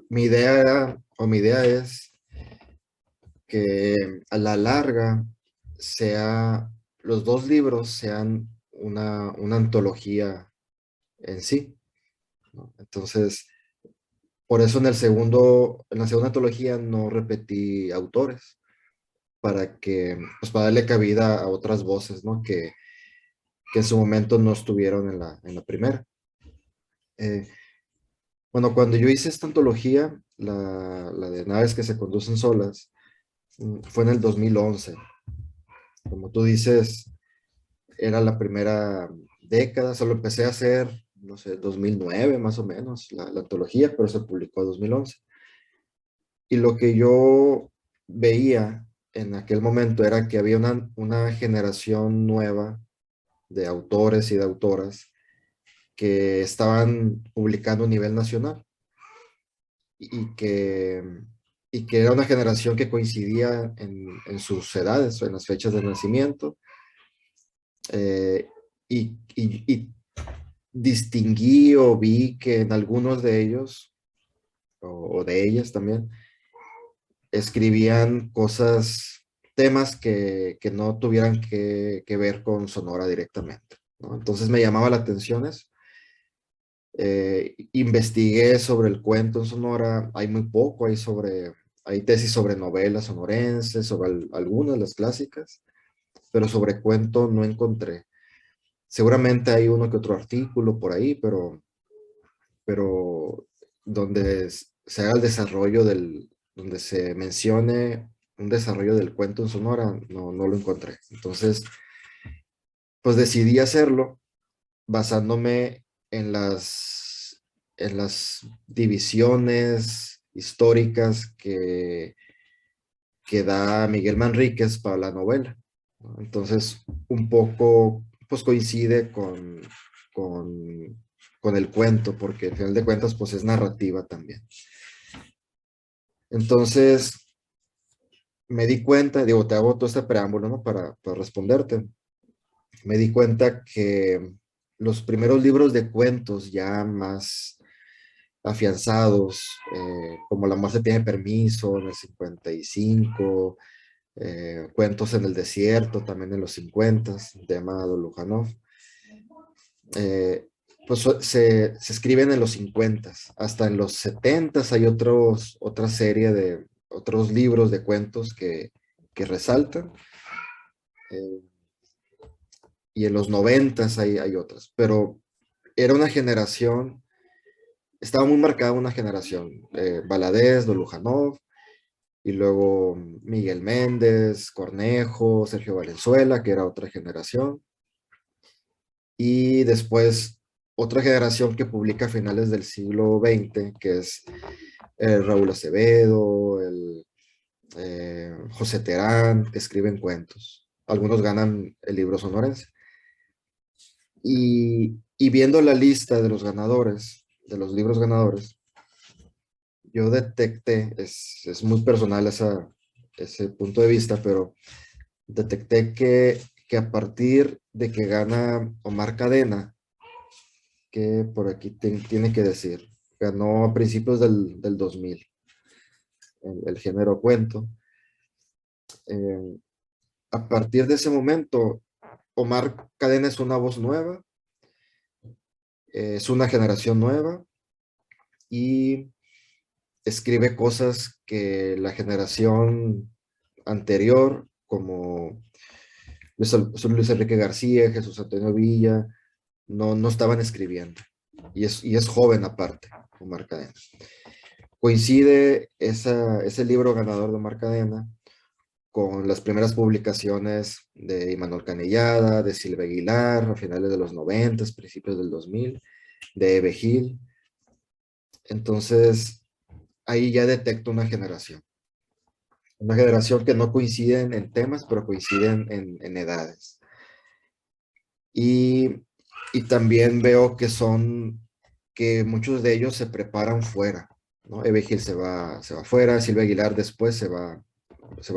mi idea es que a la larga los dos libros sean una antología en sí, ¿no? Entonces, por eso en la segunda antología no repetí autores, pues para darle cabida a otras voces, ¿no? Que en su momento no estuvieron en la primera. Eh, bueno, cuando yo hice esta antología, la de naves que se conducen solas, fue en el 2011. Como tú dices, era la primera década, solo empecé a hacer, no sé, 2009 más o menos, la antología, pero se publicó en 2011. Y lo que yo veía en aquel momento era que había una generación nueva de autores y de autoras que estaban publicando a nivel nacional y que, y que era una generación que coincidía en sus edades o en las fechas de nacimiento. eh, y distinguí o vi que en algunos de ellos, o de ellas también, escribían temas que no tuvieran que ver con Sonora directamente, ¿no? Entonces me llamaba la atención eso. Investigué sobre el cuento en Sonora, hay muy poco, hay tesis sobre novelas sonorenses, sobre algunas de las clásicas, pero sobre cuento no encontré. Seguramente hay uno que otro artículo por ahí, pero donde se haga el desarrollo donde se mencione un desarrollo del cuento en Sonora, no lo encontré. Entonces, pues decidí hacerlo basándome en en las divisiones históricas que da Miguel Manríquez para la novela, ¿no? Entonces, un poco, pues coincide con, con el cuento, porque al final de cuentas, pues es narrativa también. Entonces, me di cuenta, digo, te hago todo este preámbulo, ¿no? Para responderte. Me di cuenta que los primeros libros de cuentos ya más afianzados, como La muerte tiene permiso en el 55, Cuentos en el desierto también en los 50, de Amado Lujanov, eh, pues se escriben en los 50, hasta en los 70 hay otra serie de otros libros de cuentos que resaltan, eh, y en los 90 hay otras, pero era una generación, estaba muy marcada una generación, Valadez, Dolujanov, y luego Miguel Méndez, Cornejo, Sergio Valenzuela, que era otra generación, y después otra generación que publica a finales del siglo XX, que es Raúl Acevedo, José Terán, que escriben cuentos. Algunos ganan el libro sonorense. Y viendo la lista de los ganadores, de los libros ganadores, yo detecté, es muy personal ese punto de vista, pero detecté que a partir de que gana Omar Cadena, que por aquí tiene que decir, ganó a principios del 2000, el género cuento. Eh, a partir de ese momento, Omar Cadena es una voz nueva, es una generación nueva y escribe cosas que la generación anterior, como Luis Enrique García, Jesús Antonio Villa, no estaban escribiendo. Y es joven aparte, Omar Cadena. Coincide ese libro ganador de Omar Cadena con las primeras publicaciones de Imanol Canellada, de Silvia Aguilar, a finales de los 90, principios del 2000, de Eve Gil. Entonces, ahí ya detecto una generación que no coinciden en temas, pero coinciden en edades. Y, y también veo que muchos de ellos se preparan fuera, ¿no? Eve Gil se va fuera, Silvia Aguilar después se va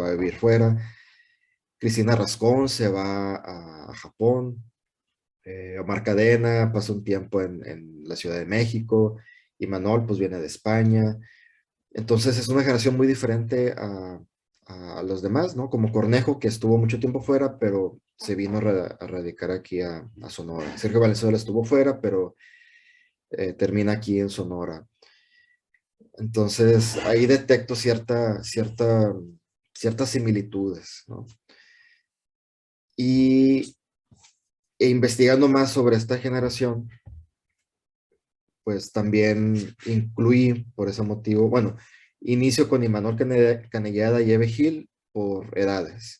a vivir fuera, Cristina Rascón se va a Japón, Omar Cadena pasa un tiempo en la Ciudad de México, Imanol pues viene de España. Entonces es una generación muy diferente a los demás, ¿no? Como Cornejo, que estuvo mucho tiempo fuera, pero se vino a radicar aquí a Sonora. Sergio Valenzuela estuvo fuera, pero termina aquí en Sonora. Entonces ahí detecto ciertas similitudes, ¿no? Y investigando más sobre esta generación, pues también incluí por ese motivo, bueno, inicio con Imanol Canellada y Eve Gil por edades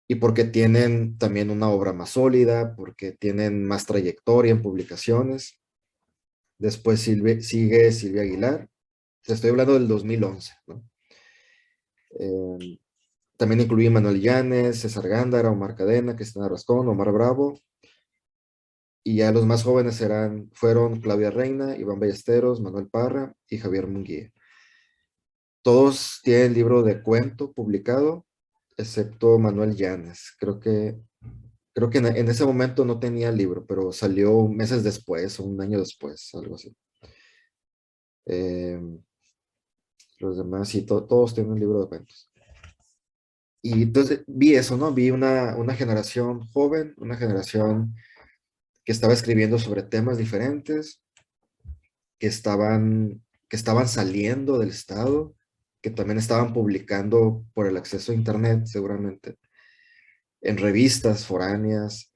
y porque tienen también una obra más sólida, porque tienen más trayectoria en publicaciones. Después sigue Silvia Aguilar, te estoy hablando del 2011, ¿no? Eh, También incluí Manuel Llanes, César Gándara, Omar Cadena, Cristina Rascón, Omar Bravo, y ya los más jóvenes fueron Claudia Reina, Iván Ballesteros, Manuel Parra y Javier Munguía. Todos tienen libro de cuento publicado, excepto Manuel Llanes. Creo que en ese momento no tenía libro, pero salió meses después o un año después, algo así. Eh, los demás, sí, todos tienen un libro de cuentos. Y entonces vi eso, ¿no? Vi una generación joven, una generación que estaba escribiendo sobre temas diferentes, que estaban saliendo del Estado, que también estaban publicando por el acceso a Internet, seguramente, en revistas foráneas,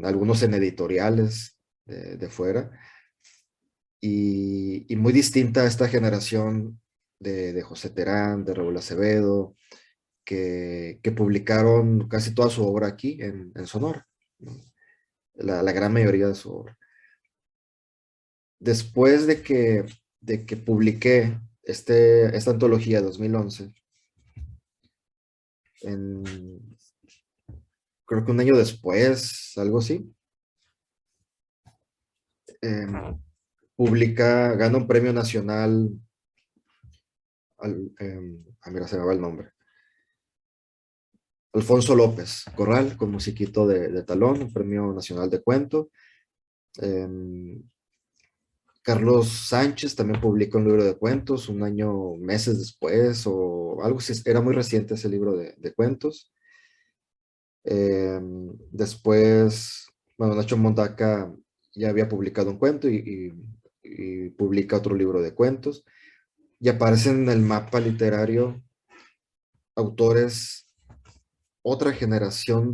algunos en editoriales de fuera, y muy distinta a esta generación de José Terán, de Raúl Acevedo, que publicaron casi toda su obra aquí en Sonora, ¿no? La gran mayoría de su obra. Después de que publiqué esta antología 2011, en, creo que un año después, algo así, eh, gana un premio nacional, mira, se me va el nombre, Alfonso López Corral, con musiquito de talón, un premio nacional de cuento. Eh, Carlos Sánchez también publicó un libro de cuentos un año, meses después, o algo así, era muy reciente ese libro de cuentos. Después, bueno, Nacho Mondaca ya había publicado un cuento y publica otro libro de cuentos. Y aparecen en el mapa literario autores, otra generación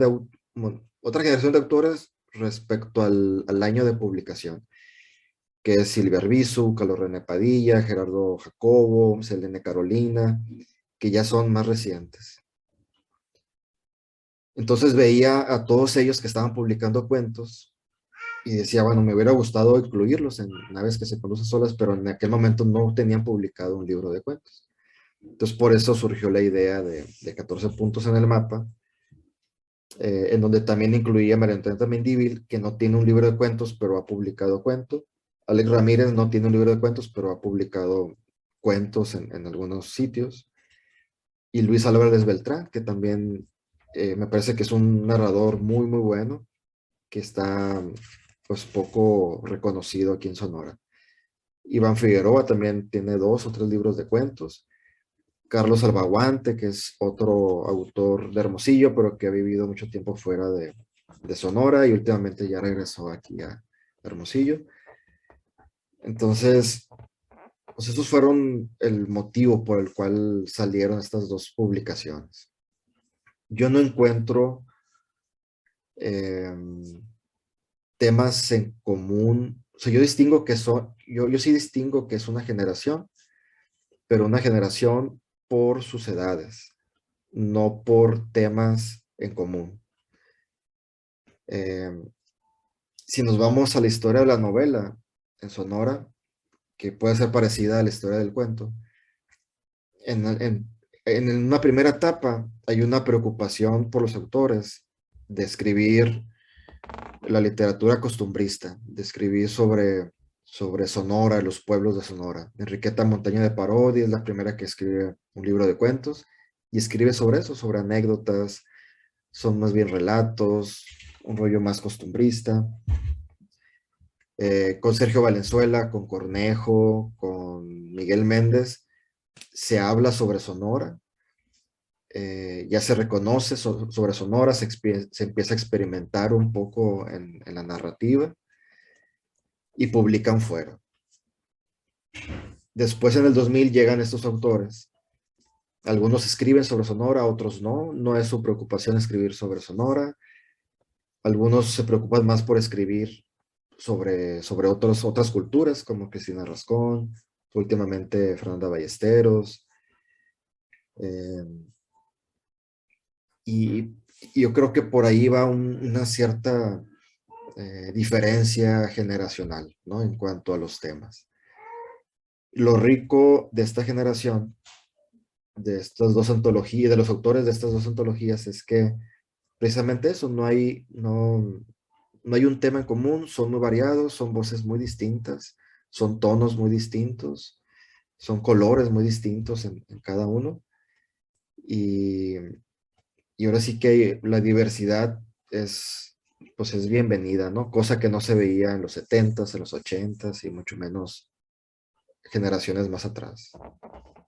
otra generación de autores respecto al año de publicación, que es Silvia Arbizu, Carlos René Padilla, Gerardo Jacobo, Selene Carolina, que ya son más recientes. Entonces veía a todos ellos que estaban publicando cuentos y decía, bueno, me hubiera gustado incluirlos en Naves que se conducen solas, pero en aquel momento no tenían publicado un libro de cuentos. Entonces por eso surgió la idea de 14 puntos en el mapa, en donde también incluía María Antonieta Mendívil, que no tiene un libro de cuentos, pero ha publicado cuentos. Alex Ramírez no tiene un libro de cuentos, pero ha publicado cuentos en algunos sitios. Y Luis Álvarez Beltrán, que también me parece que es un narrador muy, muy bueno, que está pues poco reconocido aquí en Sonora. Iván Figueroa también tiene 2 o 3 libros de cuentos. Carlos Albaguante, que es otro autor de Hermosillo, pero que ha vivido mucho tiempo fuera de Sonora y últimamente ya regresó aquí a Hermosillo. Entonces, pues esos fueron el motivo por el cual salieron estas 2 publicaciones. Yo no encuentro eh, temas en común. O sea, yo sí distingo que es una generación, pero una generación por sus edades, no por temas en común. Eh, si nos vamos a la historia de la novela en Sonora, que puede ser parecida a la historia del cuento, en una primera etapa hay una preocupación por los autores de escribir la literatura costumbrista, de escribir sobre Sonora, los pueblos de Sonora. Enriqueta Montaño de Parodi es la primera que escribe un libro de cuentos y escribe sobre eso, sobre anécdotas, son más bien relatos, un rollo más costumbrista. Con Sergio Valenzuela, con Cornejo, con Miguel Méndez, se habla sobre Sonora, ya se reconoce sobre Sonora, se empieza a experimentar un poco en la narrativa y publican fuera. Después en el 2000 llegan estos autores. Algunos escriben sobre Sonora, otros no. No es su preocupación escribir sobre Sonora. Algunos se preocupan más por escribir sobre otras culturas, como Cristina Rascón, últimamente Fernanda Ballesteros. eh, y, y yo creo que por ahí va una cierta diferencia generacional, ¿no? En cuanto a los temas. Lo rico de esta generación, de estas dos antologías, de los autores de estas dos antologías, es que precisamente eso, no hay un tema en común, son muy variados, son voces muy distintas, son tonos muy distintos, son colores muy distintos en cada uno. Y, y ahora sí que la diversidad pues es bienvenida, ¿no? Cosa que no se veía en los 70s, en los 80s y mucho menos generaciones más atrás.